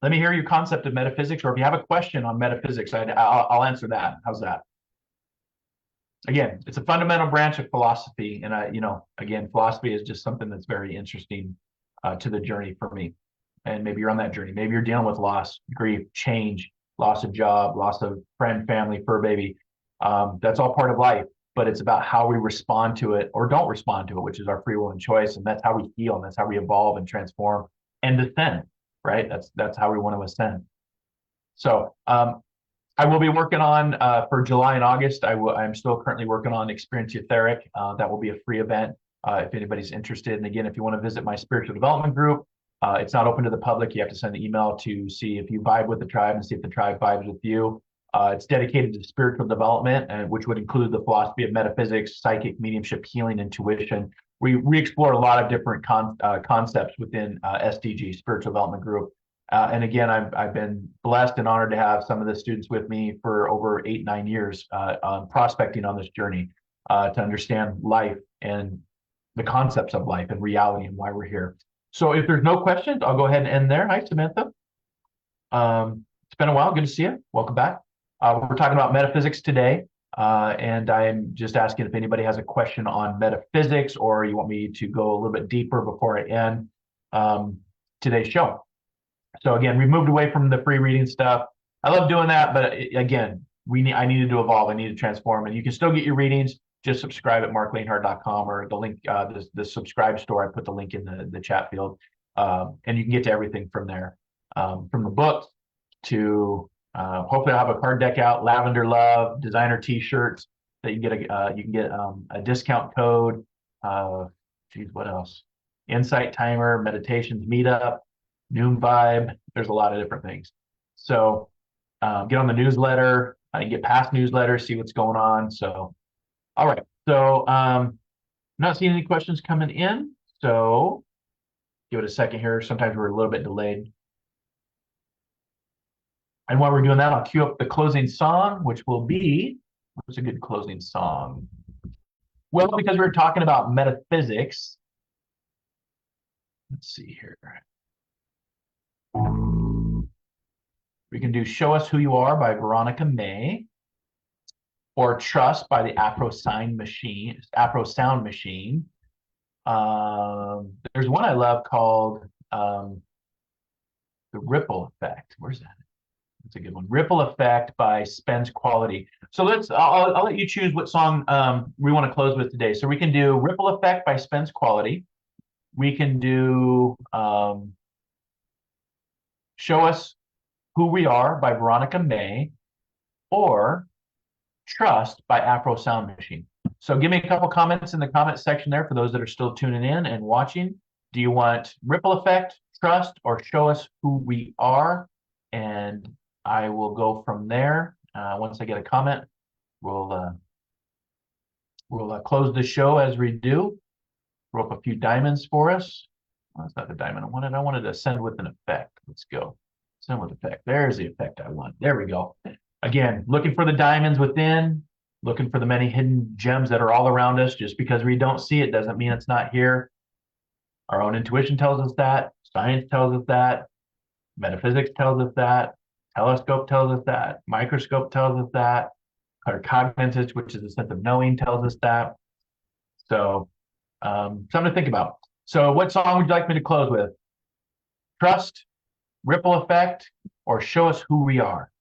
Let me hear your concept of metaphysics, or if you have a question on metaphysics, I'll answer that. How's that? Again, it's a fundamental branch of philosophy, and again, philosophy is just something that's very interesting to the journey for me. And maybe you're on that journey. Maybe you're dealing with loss, grief, change, loss of job, loss of friend, family, fur baby. That's all part of life, but it's about how we respond to it or don't respond to it, which is our free will and choice. And that's how we heal, and that's how we evolve and transform and ascend, right? That's how we want to ascend. So I will be working on, for July and August, I'm still currently working on Experience Etheric. That will be a free event if anybody's interested. And again, if you want to visit my spiritual development group, it's not open to the public. You have to send an email to see if you vibe with the tribe and see if the tribe vibes with you. It's dedicated to spiritual development, which would include the philosophy of metaphysics, psychic, mediumship, healing, intuition. We explore a lot of different concepts within SDG, Spiritual Development Group. And again, I've been blessed and honored to have some of the students with me for over 8-9 years prospecting on this journey to understand life and the concepts of life and reality and why we're here. So if there's no questions, I'll go ahead and end there. Hi, Samantha. It's been a while. Good to see you. Welcome back. We're talking about metaphysics today, and I'm just asking if anybody has a question on metaphysics or you want me to go a little bit deeper before I end today's show. So again, we moved away from the free reading stuff. I love doing that, but again, I needed to evolve. I need to transform, and you can still get your readings. Just subscribe at marclainhart.com or the link, the subscribe store. I put the link in the chat field, and you can get to everything from there, from the books to hopefully I'll have a card deck out, Lavender Love, designer T-shirts that you can get a discount code. Geez, what else? Insight timer, meditations meetup, noon vibe. There's a lot of different things. So get on the newsletter. I can get past newsletters, see what's going on. So, all right. So not seeing any questions coming in. So give it a second here. Sometimes we're a little bit delayed. And while we're doing that, I'll cue up the closing song, which will be, what's a good closing song? Well, because we're talking about metaphysics, let's see here. We can do Show Us Who You Are by Veronica May, or Trust by the Afro Sound Machine. There's one I love called The Ripple Effect. Where's that? That's a good one. Ripple Effect by Spence Quality. So I'll let you choose what song we want to close with today. So we can do Ripple Effect by Spence Quality. We can do Show Us Who We Are by Veronica May, or Trust by Afro Sound Machine. So give me a couple comments in the comment section there for those that are still tuning in and watching. Do you want Ripple Effect, Trust, or Show Us Who We Are? And I will go from there. Once I get a comment, we'll close the show as we do. Throw up a few diamonds for us. Oh, that's not the diamond I wanted. I wanted to send with an effect. Let's go. Send with effect. There's the effect I want. There we go. Again, looking for the diamonds within, looking for the many hidden gems that are all around us. Just because we don't see it doesn't mean it's not here. Our own intuition tells us that. Science tells us that. Metaphysics tells us that. Telescope tells us that. Microscope tells us that. Our cognizance, which is the sense of knowing, tells us that. So something to think about. So what song would you like me to close with? Trust, Ripple Effect, or Show Us Who We Are?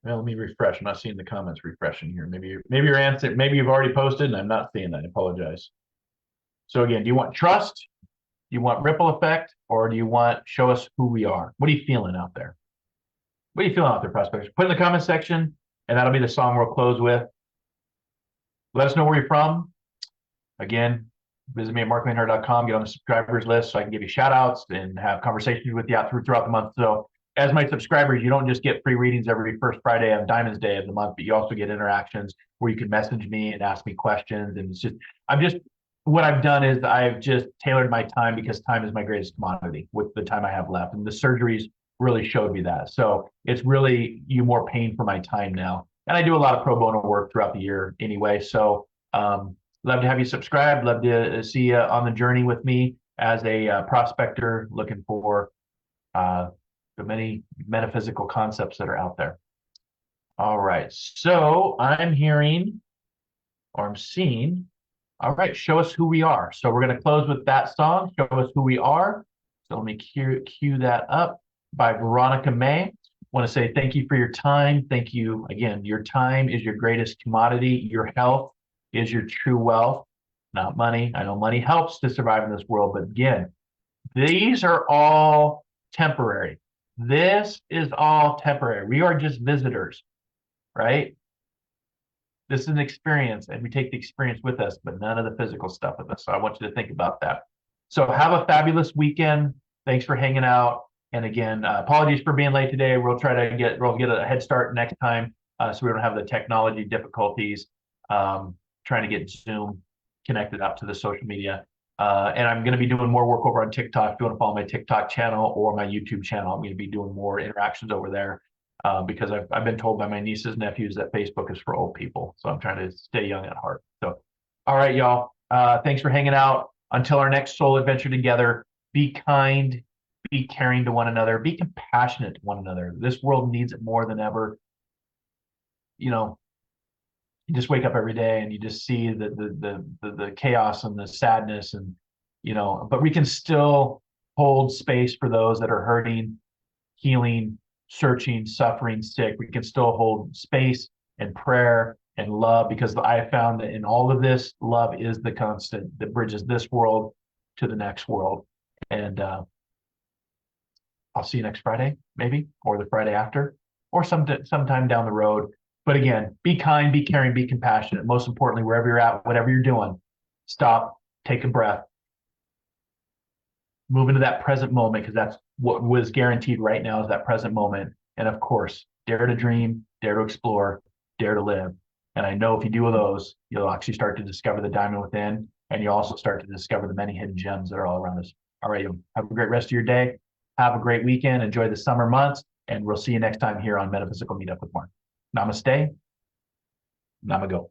Well, let me refresh. I'm not seeing the comments refreshing here. Maybe your answer, maybe you've already posted and I'm not seeing that. I apologize. So again, do you want Trust? Do you want Ripple Effect? Or do you want Show Us Who We Are? What are you feeling out there? What are you feeling out there, prospectors? Put in the comment section, and that'll be the song we'll close with. Let us know where you're from. Again, visit me at marclainhart.com, get on the subscribers list so I can give you shout outs and have conversations with you throughout the month. So as my subscribers, you don't just get free readings every first Friday of Diamonds Day of the month, but you also get interactions where you can message me and ask me questions. And it's just, what I've done is I've just tailored my time, because time is my greatest commodity with the time I have left. And the surgeries really showed me that. So it's really more paying for my time now. And I do a lot of pro bono work throughout the year anyway. So love to have you subscribe. Love to see you on the journey with me as a prospector looking for the many metaphysical concepts that are out there. All right. So I'm hearing, or I'm seeing, all right, Show Us Who We Are. So we're going to close with that song, Show Us Who We Are. So let me cue that up by Veronica May. Want to say thank you for your time. Thank you again. Your time is your greatest commodity. Your health is your true wealth, not money. I know money helps to survive in this world, but again, these are all temporary. This is all temporary. We are just visitors, right? This is an experience, and we take the experience with us, but none of the physical stuff with us. So I want you to think about that. So have a fabulous weekend. Thanks for hanging out. And again, apologies for being late today. We'll get a head start next time, so we don't have the technology difficulties trying to get Zoom connected up to the social media. And I'm going to be doing more work over on TikTok. If you want to follow my TikTok channel or my YouTube channel, I'm going to be doing more interactions over there because I've been told by my nieces and nephews that Facebook is for old people. So I'm trying to stay young at heart. So, all right, y'all. Thanks for hanging out. Until our next soul adventure together, be kind, be caring to one another, be compassionate to one another. This world needs it more than ever. You know, you just wake up every day and you just see the chaos and the sadness, and but we can still hold space for those that are hurting, healing, searching, suffering, sick. We can still hold space and prayer and love, because I have found that in all of this, love is the constant that bridges this world to the next world. And I'll see you next Friday, maybe, or the Friday after, or sometime down the road. But again, be kind, be caring, be compassionate. Most importantly, wherever you're at, whatever you're doing, stop, take a breath, move into that present moment, because that's what was guaranteed right now, is that present moment. And of course, dare to dream, dare to explore, dare to live. And I know if you do those, you'll actually start to discover the diamond within, and you also start to discover the many hidden gems that are all around us. All right, have a great rest of your day. Have a great weekend. Enjoy the summer months, and we'll see you next time here on Metaphysical Meetup with Marc. Namaste. Namago.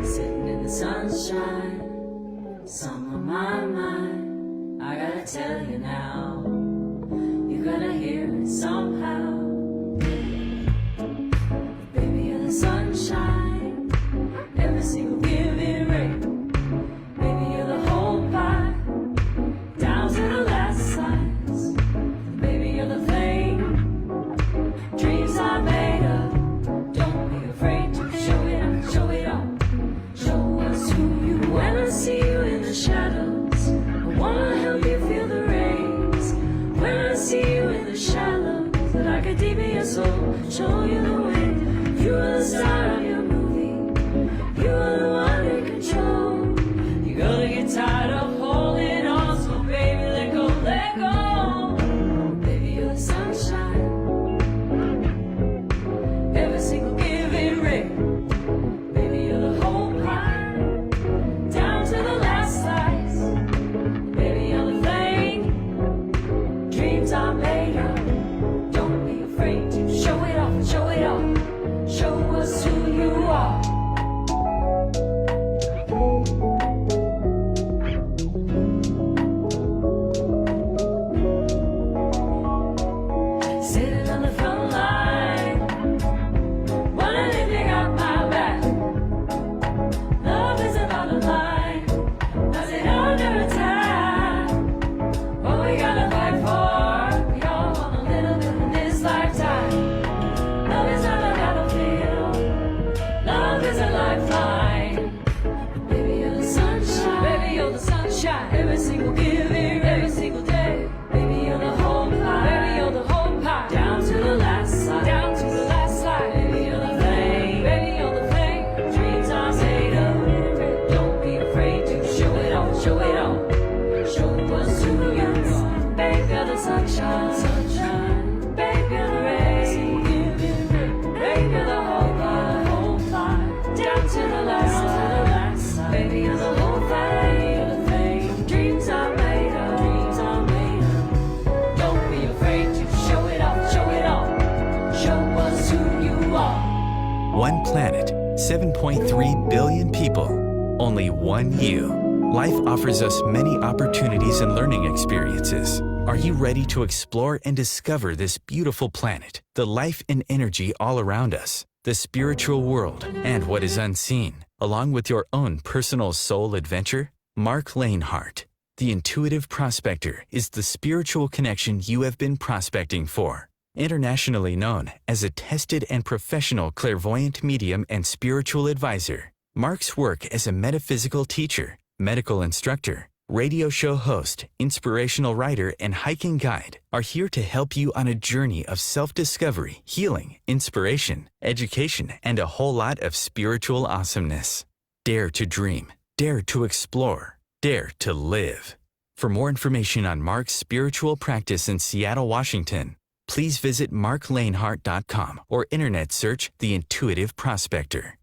Sitting in the sunshine, some on my mind. I gotta tell you now, you're gonna hear it somehow. Baby, you're the sunshine, every single given ray. Baby, you're the whole pie, down to the last slice. Baby, you're the flame, dreams are made of. Don't be afraid to show it off, show it off. Show us who you are. When I see you in the shadows, I wanna help you feel the rays. When I see you in the shallows, like a deep in your soul, show you the way. You are the star of your movie, you are the one in control. You're gonna get tired of holding on, so baby, let go, let go. Baby, you're the sunshine, every single given ray. Baby, you're the whole pie, down to the last slice. Baby, you're the flame, dreams are made of. Don't be afraid to show it off, show it off. Show us who you are. Sitting on the front line, one lifting up my back. Love is about a line, does it under attack? What we gotta fight for, we all want a little bit in this lifetime. Love is not a battlefield, love is a lifeline. Baby, you're the sunshine, baby, you're the sunshine. Every single giving, every single day. Baby, you're the whole pie, baby, you're the whole pie. Down to the last slide, down to the last slide. Baby, you're the flame, baby, you're the flame. Dreams are made of. Don't be afraid to show it off, show it off. Show us who you are. Baby, you're the sunshine, sunshine. Baby, you're the rain, baby, you're the whole pie, down to the last slide. Baby, you're the whole pie, you're the flame. Dreams are made of, dreams are made of. Don't be afraid to show it off, show it off. Show us who you are. One planet, 7.3 billion people, only one you. Life offers us many opportunities and learning experiences. Are you ready to explore and discover this beautiful planet, the life and energy all around us, the spiritual world, and what is unseen, along with your own personal soul adventure? Marc Lainhart, the intuitive prospector, is the spiritual connection you have been prospecting for. Internationally known as a tested and professional clairvoyant medium and spiritual advisor, Marc's work as a metaphysical teacher, medical instructor, radio show host, inspirational writer, and hiking guide, are here to help you on a journey of self-discovery, healing, inspiration, education, and a whole lot of spiritual awesomeness. Dare to dream. Dare to explore. Dare to live. For more information on Marc's spiritual practice in Seattle, Washington, please visit marclainhart.com or internet search The Intuitive Prospector.